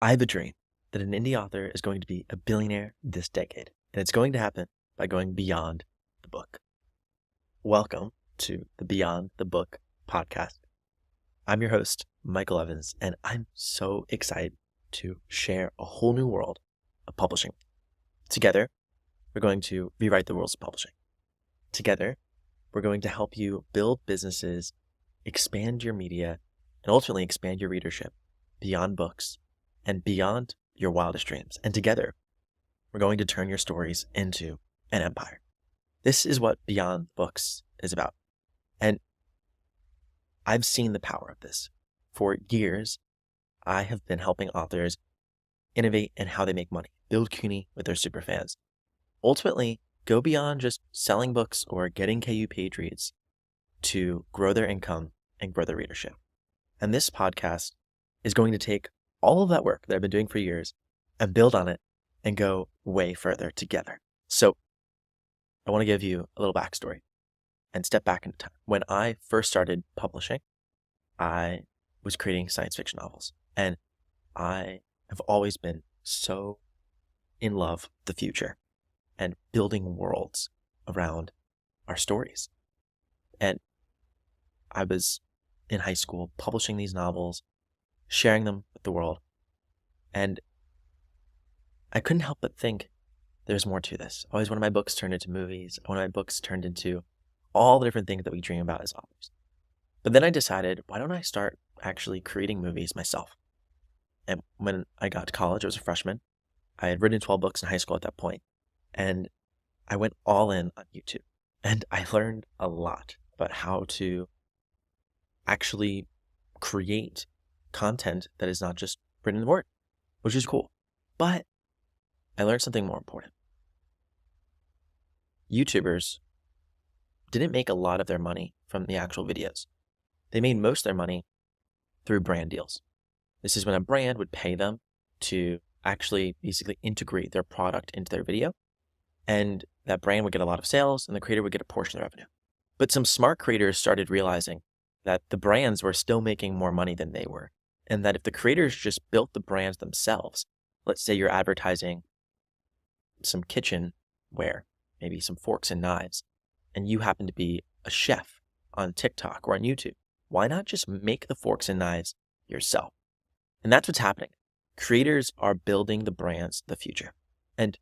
I have a dream that an indie author is going to be a billionaire this decade, and it's going to happen by going beyond the book. Welcome to the Beyond the Book podcast. I'm your host, Michael Evans, and I'm so excited to share a whole new world of publishing. Together, we're going to rewrite the rules of publishing. Together, we're going to help you build businesses, expand your media, and ultimately expand your readership beyond books and beyond your wildest dreams. And together, we're going to turn your stories into an empire. This is what Beyond Books is about. And I've seen the power of this. For years, I have been helping authors innovate in how they make money, build CUNY with their superfans. Ultimately, go beyond just selling books or getting KU page reads to grow their income and grow their readership. And this podcast is going to take all of that work that I've been doing for years and build on it and go way further together. So I want to give you a little backstory and step back in time. When I first started publishing, I was creating science fiction novels, and I have always been so in love with the future and building worlds around our stories. And I was in high school publishing these novels, sharing them with the world, and I couldn't help but think there's more to this. Always wanted my books turned into movies. I wanted my books turned into all the different things that we dream about as authors. But then I decided, why don't I start actually creating movies myself? And when I got to college, I was a freshman. I had written 12 books in high school at that point, and I went all in on YouTube. And I learned a lot about how to actually create content that is not just written in Word, which is cool. But I learned something more important. YouTubers didn't make a lot of their money from the actual videos. They made most of their money through brand deals. This is when a brand would pay them to actually basically integrate their product into their video, and that brand would get a lot of sales and the creator would get a portion of the revenue. But some smart creators started realizing that the brands were still making more money than they were, and that if the creators just built the brands themselves, let's say you're advertising some kitchenware, maybe some forks and knives, and you happen to be a chef on TikTok or on YouTube, why not just make the forks and knives yourself? And that's what's happening. Creators are building the brands of the future. And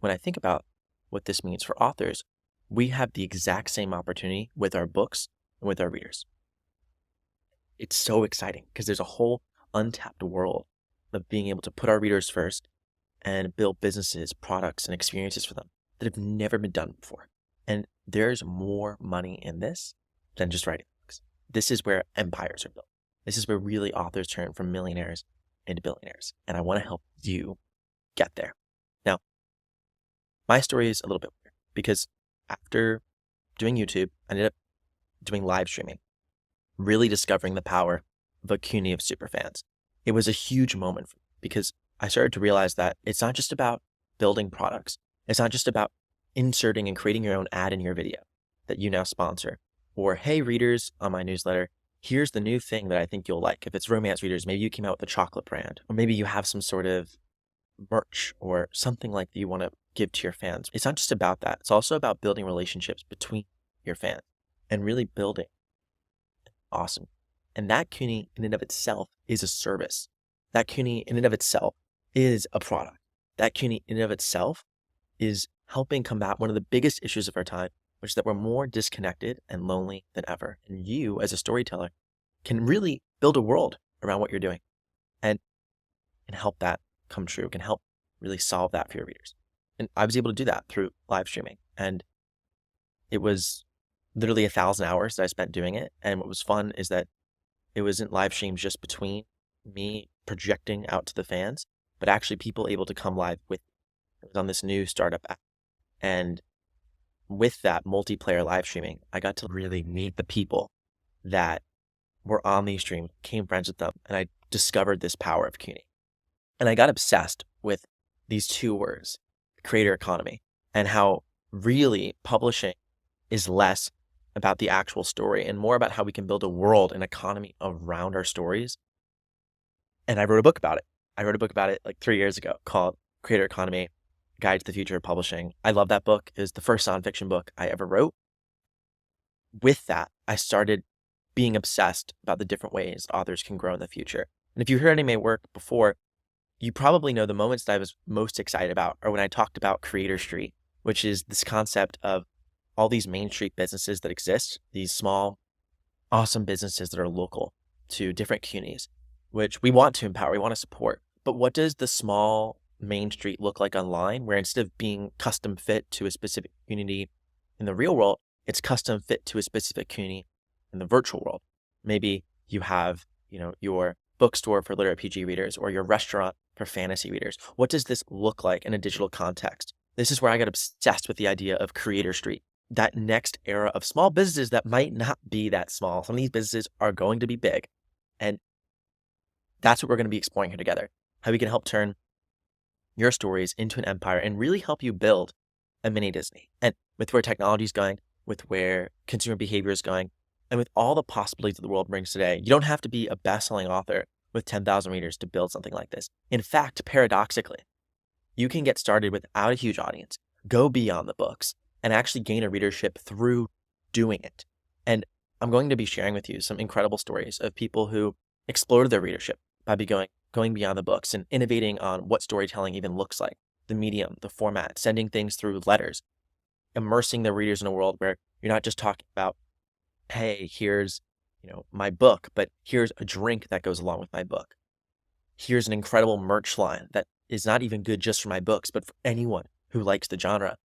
when I think about what this means for authors, we have the exact same opportunity with our books and with our readers. It's so exciting because there's a whole untapped world of being able to put our readers first and build businesses, products, and experiences for them that have never been done before. And there's more money in this than just writing books. This is where empires are built. This is where really authors turn from millionaires into billionaires. And I want to help you get there. Now, my story is a little bit weird because after doing YouTube, I ended up doing live streaming, really discovering the power of a CUNY of superfans. It was a huge moment for me because I started to realize that it's not just about building products. It's not just about inserting and creating your own ad in your video that you now sponsor. Or, hey, readers on my newsletter, here's the new thing that I think you'll like. If it's romance readers, maybe you came out with a chocolate brand, or maybe you have some sort of merch or something like that you want to give to your fans. It's not just about that. It's also about building relationships between your fans and really building awesome. And that CUNY in and of itself is a service. That CUNY in and of itself is a product. That CUNY in and of itself is helping combat one of the biggest issues of our time, which is that we're more disconnected and lonely than ever. And you, as a storyteller, can really build a world around what you're doing and help that come true, can help really solve that for your readers. And I was able to do that through live streaming. And it was literally 1,000 hours that I spent doing it. And what was fun is that it wasn't live streams just between me projecting out to the fans, but actually people able to come live with me. It was on this new startup app. And with that multiplayer live streaming, I got to really meet the people that were on these streams, became friends with them, and I discovered this power of CUNY. And I got obsessed with these two words, creator economy, and how really publishing is less about the actual story and more about how we can build a world, an economy around our stories. And I wrote a book about it. I wrote a book about it like 3 years ago called Creator Economy, Guide to the Future of Publishing. I love that book. It was the first nonfiction book I ever wrote. With that, I started being obsessed about the different ways authors can grow in the future. And if you heard any of my work before, you probably know the moments that I was most excited about are when I talked about Creator Street, which is this concept of all these Main Street businesses that exist, these small, awesome businesses that are local to different communities, which we want to empower, we want to support. But what does the small Main Street look like online, where instead of being custom fit to a specific community in the real world, it's custom fit to a specific community in the virtual world? Maybe you have, your bookstore for literate PG readers or your restaurant for fantasy readers. What does this look like in a digital context? This is where I got obsessed with the idea of Creator Street, that next era of small businesses that might not be that small. Some of these businesses are going to be big. And that's what we're going to be exploring here together. How we can help turn your stories into an empire and really help you build a mini Disney. And with where technology is going, with where consumer behavior is going, and with all the possibilities that the world brings today, you don't have to be a best-selling author with 10,000 readers to build something like this. In fact, paradoxically, you can get started without a huge audience, go beyond the books, and actually gain a readership through doing it. And I'm going to be sharing with you some incredible stories of people who explored their readership by going beyond the books and innovating on what storytelling even looks like, the medium, the format, sending things through letters, immersing their readers in a world where you're not just talking about, hey, here's, my book, but here's a drink that goes along with my book. Here's an incredible merch line that is not even good just for my books, but for anyone who likes the genre.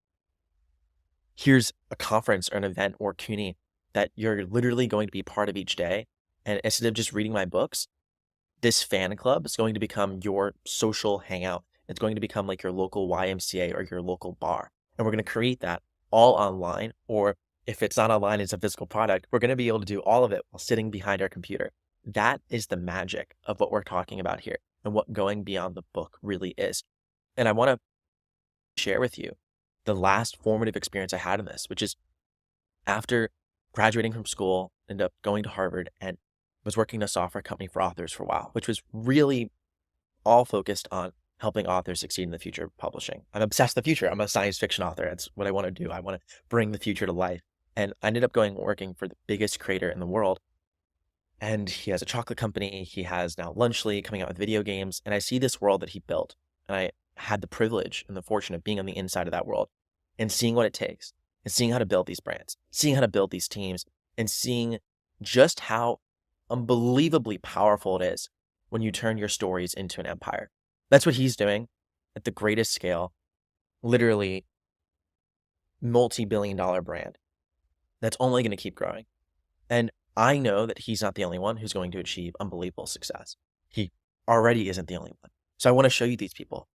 Here's a conference or an event or community that you're literally going to be part of each day. And instead of just reading my books, this fan club is going to become your social hangout. It's going to become like your local YMCA or your local bar. And we're going to create that all online, or if it's not online, it's a physical product. We're going to be able to do all of it while sitting behind our computer. That is the magic of what we're talking about here and what going beyond the book really is. And I want to share with you the last formative experience I had in this, which is after graduating from school, ended up going to Harvard and was working in a software company for authors for a while, which was really all focused on helping authors succeed in the future of publishing. I'm obsessed with the future. I'm a science fiction author. That's what I want to do. I want to bring the future to life. And I ended up working for the biggest creator in the world. And he has a chocolate company. He has now Lunchly coming out with video games. And I see this world that he built. And I had the privilege and the fortune of being on the inside of that world and seeing what it takes and seeing how to build these brands, seeing how to build these teams, and seeing just how unbelievably powerful it is when you turn your stories into an empire. That's what he's doing at the greatest scale, literally multi-billion-dollar brand that's only going to keep growing. And I know that he's not the only one who's going to achieve unbelievable success. He already isn't the only one. So I want to show you these people.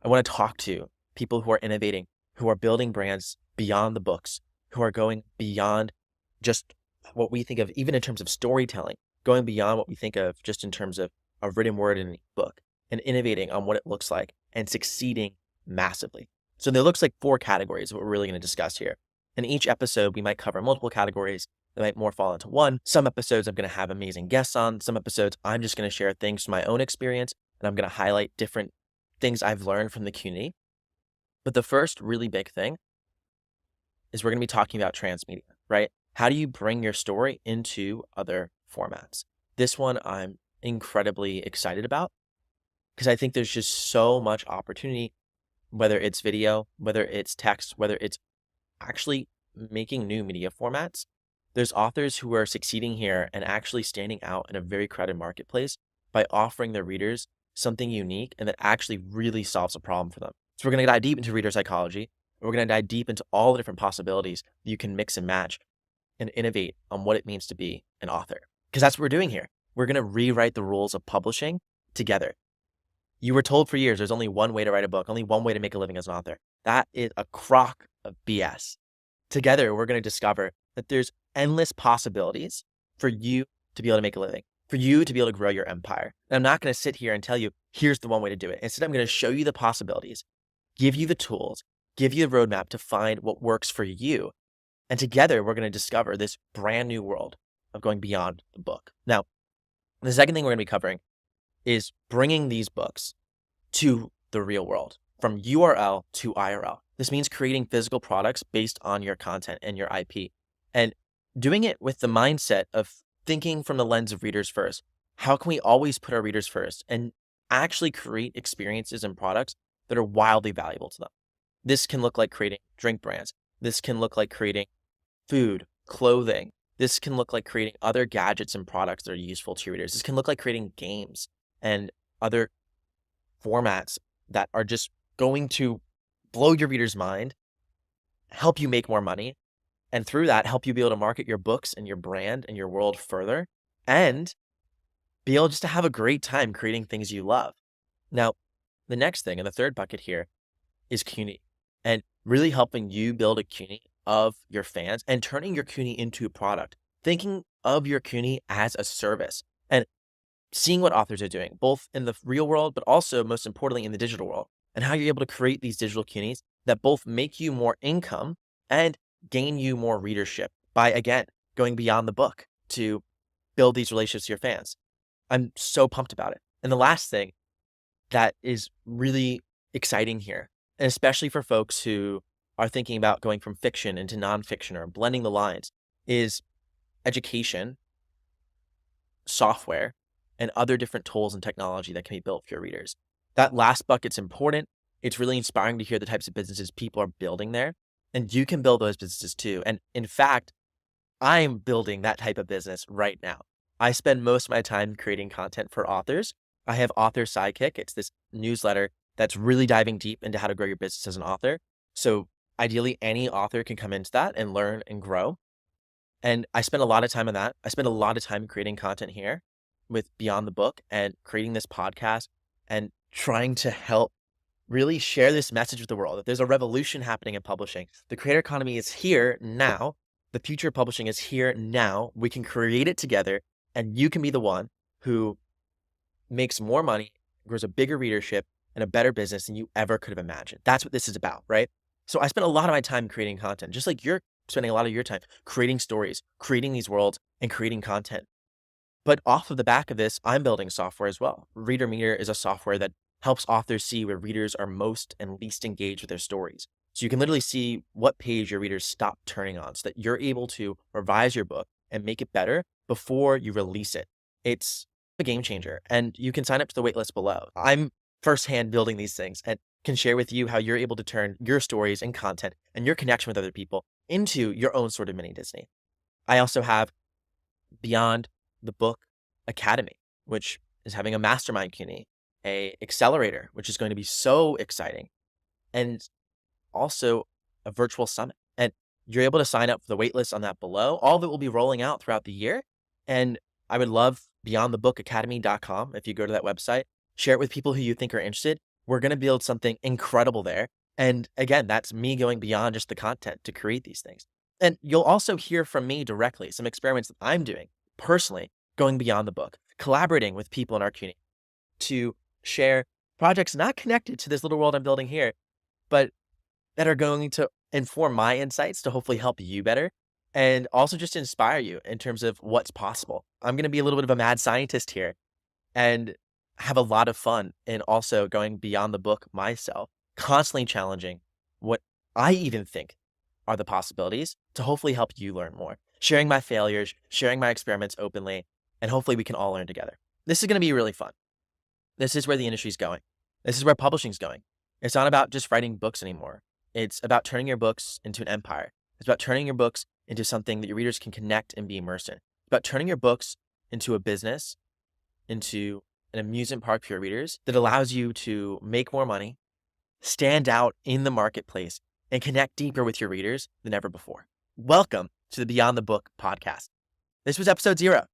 I want to talk to people who are innovating, who are building brands beyond the books, who are going beyond just what we think of, even in terms of storytelling, going beyond what we think of just in terms of a written word in a book, and innovating on what it looks like and succeeding massively. So there looks like 4 categories that we're really going to discuss here. In each episode, we might cover multiple categories that might more fall into one. Some episodes I'm going to have amazing guests on. Some episodes I'm just going to share things from my own experience, and I'm going to highlight different things I've learned from the community. But the first really big thing is we're going to be talking about transmedia, right? How do you bring your story into other formats? This one I'm incredibly excited about because I think there's just so much opportunity, whether it's video, whether it's text, whether it's actually making new media formats. There's authors who are succeeding here and actually standing out in a very crowded marketplace by offering their readers something unique and that actually really solves a problem for them. So we're going to dive deep into reader psychology. We're going to dive deep into all the different possibilities you can mix and match and innovate on what it means to be an author. Because that's what we're doing here. We're going to rewrite the rules of publishing together. You were told for years there's only one way to write a book, only one way to make a living as an author. That is a crock of BS. Together, we're going to discover that there's endless possibilities for you to be able to make a living, for you to be able to grow your empire. And I'm not going to sit here and tell you, here's the one way to do it. Instead, I'm going to show you the possibilities, give you the tools, give you the roadmap to find what works for you. And together, we're going to discover this brand new world of going beyond the book. Now, the second thing we're going to be covering is bringing these books to the real world, from URL to IRL. This means creating physical products based on your content and your IP, and doing it with the mindset of thinking from the lens of readers first. How can we always put our readers first and actually create experiences and products that are wildly valuable to them? This can look like creating drink brands. This can look like creating food, clothing. This can look like creating other gadgets and products that are useful to your readers. This can look like creating games and other formats that are just going to blow your reader's mind, help you make more money, and through that, help you be able to market your books and your brand and your world further, and be able just to have a great time creating things you love. Now, the next thing, and the third bucket here, is community, and really helping you build a community of your fans and turning your community into a product, thinking of your community as a service, and seeing what authors are doing, both in the real world, but also most importantly in the digital world, and how you're able to create these digital communities that both make you more income and gain you more readership by, again, going beyond the book to build these relationships with your fans. I'm so pumped about it. And the last thing that is really exciting here, and especially for folks who are thinking about going from fiction into nonfiction or blending the lines, is education, software, and other different tools and technology that can be built for your readers. That last bucket's important. It's really inspiring to hear the types of businesses people are building there, and you can build those businesses too. And in fact, I'm building that type of business right now. I spend most of my time creating content for authors. I have Author Sidekick. It's this newsletter that's really diving deep into how to grow your business as an author. So ideally, any author can come into that and learn and grow. And I spend a lot of time on that. I spend a lot of time creating content here with Beyond the Book and creating this podcast and trying to help really share this message with the world that there's a revolution happening in publishing. The creator economy is here now. The future of publishing is here now. We can create it together, and you can be the one who makes more money, grows a bigger readership, and a better business than you ever could have imagined. That's what this is about, right? So I spend a lot of my time creating content, just like you're spending a lot of your time creating stories, creating these worlds, and creating content. But off of the back of this, I'm building software as well. Reader Meter is a software that helps authors see where readers are most and least engaged with their stories. So you can literally see what page your readers stop turning on so that you're able to revise your book and make it better before you release it. It's a game changer, and you can sign up to the waitlist below. I'm firsthand building these things and can share with you how you're able to turn your stories and content and your connection with other people into your own sort of mini Disney. I also have Beyond the Book Academy, which is having a mastermind community, a accelerator, which is going to be so exciting, and also a virtual summit. And you're able to sign up for the waitlist on that below. All of it will be rolling out throughout the year. And I would love beyondthebookacademy.com. If you go to that website, share it with people who you think are interested. We're going to build something incredible there. And again, that's me going beyond just the content to create these things. And you'll also hear from me directly, some experiments that I'm doing personally, going beyond the book, collaborating with people in our community to share projects not connected to this little world I'm building here, but that are going to inform my insights to hopefully help you better and also just inspire you in terms of what's possible. I'm going to be a little bit of a mad scientist here and have a lot of fun and also going beyond the book myself, constantly challenging what I even think are the possibilities to hopefully help you learn more, sharing my failures, sharing my experiments openly, and hopefully we can all learn together. This is going to be really fun. This is where the industry's going. This is where publishing's going. It's not about just writing books anymore. It's about turning your books into an empire. It's about turning your books into something that your readers can connect and be immersed in. It's about turning your books into a business, into an amusement park for your readers that allows you to make more money, stand out in the marketplace, and connect deeper with your readers than ever before. Welcome to the Beyond the Book podcast. This was episode 0.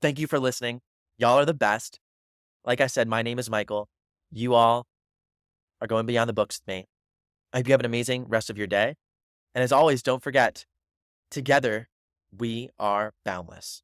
Thank you for listening. Y'all are the best. Like I said, my name is Michael. You all are going beyond the books with me. I hope you have an amazing rest of your day. And as always, don't forget, together we are boundless.